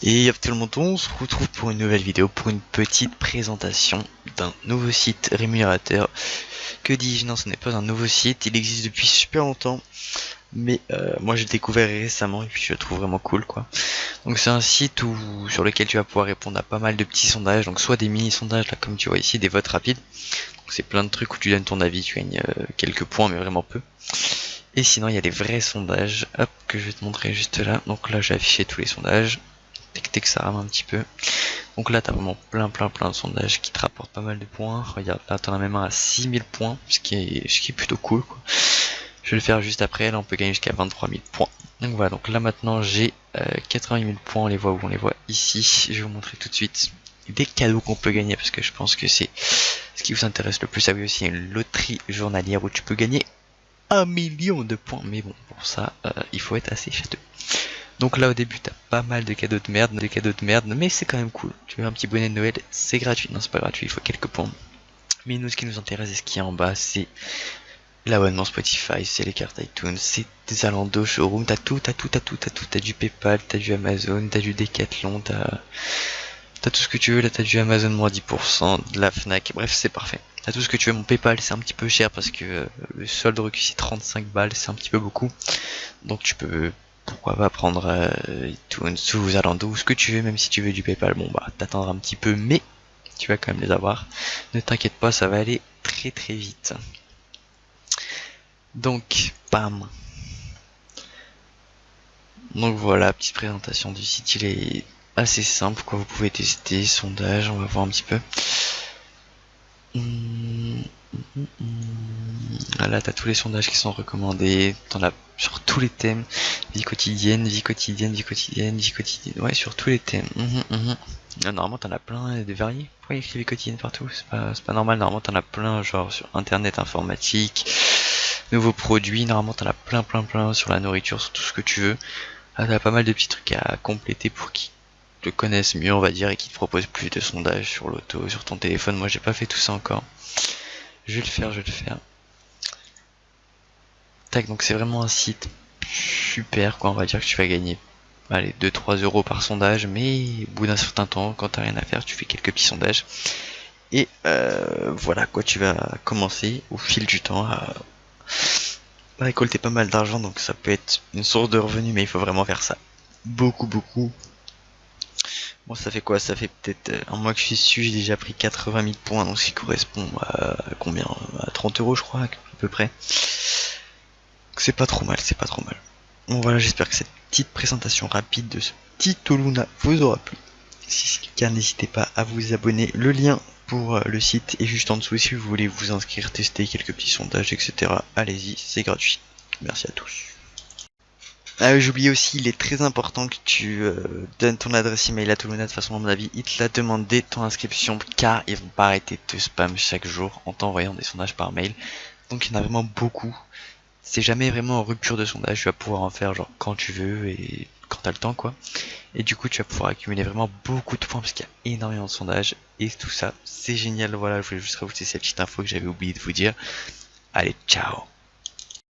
Et hop tout le monde, on se retrouve pour une nouvelle vidéo, pour une petite présentation d'un nouveau site rémunérateur. Que dis-je, non, ce n'est pas un nouveau site, il existe depuis super longtemps, mais moi j'ai découvert récemment et puis je le trouve vraiment cool quoi. Donc c'est un site sur lequel tu vas pouvoir répondre à pas mal de petits sondages, donc soit des mini sondages là comme tu vois ici, des votes rapides. Donc c'est plein de trucs où tu donnes ton avis, tu gagnes quelques points mais vraiment peu. Et sinon il y a des vrais sondages, hop, que je vais te montrer juste là. Donc là j'ai affiché tous les sondages. Que ça rame un petit peu. Donc là t'as vraiment plein de sondages qui te rapportent pas mal de points. Regarde là t'en as même un à 6000 points, ce qui est plutôt cool quoi. Je vais le faire juste après, là on peut gagner jusqu'à 23 000 points. Donc voilà, donc là maintenant j'ai 88 000 points, on les voit où? On les voit ici. Je vais vous montrer tout de suite des cadeaux qu'on peut gagner parce que je pense que c'est ce qui vous intéresse le plus. Ah oui, aussi une loterie journalière où tu peux gagner 1 million de points, mais bon pour ça il faut être assez châteux. Donc là au début t'as pas mal de cadeaux de merde, mais c'est quand même cool. Tu veux un petit bonnet de Noël, c'est gratuit. Non c'est pas gratuit, il faut quelques points. Mais nous ce qui nous intéresse et ce qui est en bas c'est l'abonnement Spotify, c'est les cartes iTunes, c'est des Zalando, showroom, t'as tout. T'as du Paypal, t'as du Amazon, t'as du Decathlon, t'as tout ce que tu veux. Là t'as du Amazon moins 10%, de la Fnac, bref c'est parfait. T'as tout ce que tu veux. Mon Paypal c'est un petit peu cher parce que le solde reçu c'est 35 balles, c'est un petit peu beaucoup. Donc tu peux, pourquoi pas prendre iTunes ou Zalando ou ce que tu veux, même si tu veux du Paypal, bon bah t'attendras un petit peu mais tu vas quand même les avoir. Ne t'inquiète pas, ça va aller très vite. Donc, bam. Donc voilà, petite présentation du site, il est assez simple quoi, vous pouvez tester, sondage, on va voir un petit peu. Là t'as tous les sondages qui sont recommandés, t'en as sur tous les thèmes, vie quotidienne, ouais sur tous les thèmes. Normalement t'en as plein de variés, pourquoi il y a écrit vie quotidienne partout? C'est pas normal, normalement t'en as plein genre sur internet, informatique, nouveaux produits, normalement t'en as plein sur la nourriture, sur tout ce que tu veux. Là t'as pas mal de petits trucs à compléter pour qu'ils te connaissent mieux on va dire et qu'ils te proposent plus de sondages sur l'auto, sur ton téléphone. Moi j'ai pas fait tout ça encore. Je vais le faire. Tac, donc c'est vraiment un site super quoi, on va dire que tu vas gagner allez 2-3 euros par sondage, mais au bout d'un certain temps quand t'as rien à faire tu fais quelques petits sondages et voilà quoi, tu vas commencer au fil du temps à récolter pas mal d'argent. Donc ça peut être une source de revenus mais il faut vraiment faire ça beaucoup. Bon ça fait quoi? Ça fait peut-être un mois que je suis dessus, j'ai déjà pris 80 000 points, donc ce qui correspond à combien? À 30 euros je crois à peu près. C'est pas trop mal, Bon voilà, j'espère que cette petite présentation rapide de ce petit Toluna vous aura plu. Si c'est le cas, n'hésitez pas à vous abonner. Le lien pour le site est juste en dessous si vous voulez vous inscrire, tester quelques petits sondages, etc. Allez-y, c'est gratuit. Merci à tous. Ah, j'oubliais aussi, il est très important que tu donnes ton adresse email à Toluna. De toute façon, à mon avis, il te la demande dès ton inscription car ils vont pas arrêter de te spam chaque jour en t'envoyant des sondages par mail. Donc il y en a vraiment beaucoup. C'est jamais vraiment en rupture de sondage, tu vas pouvoir en faire genre quand tu veux et quand t'as le temps quoi. Et du coup tu vas pouvoir accumuler vraiment beaucoup de points parce qu'il y a énormément de sondages et tout ça c'est génial. Voilà, je voulais juste rajouter cette petite info que j'avais oublié de vous dire. Allez, ciao.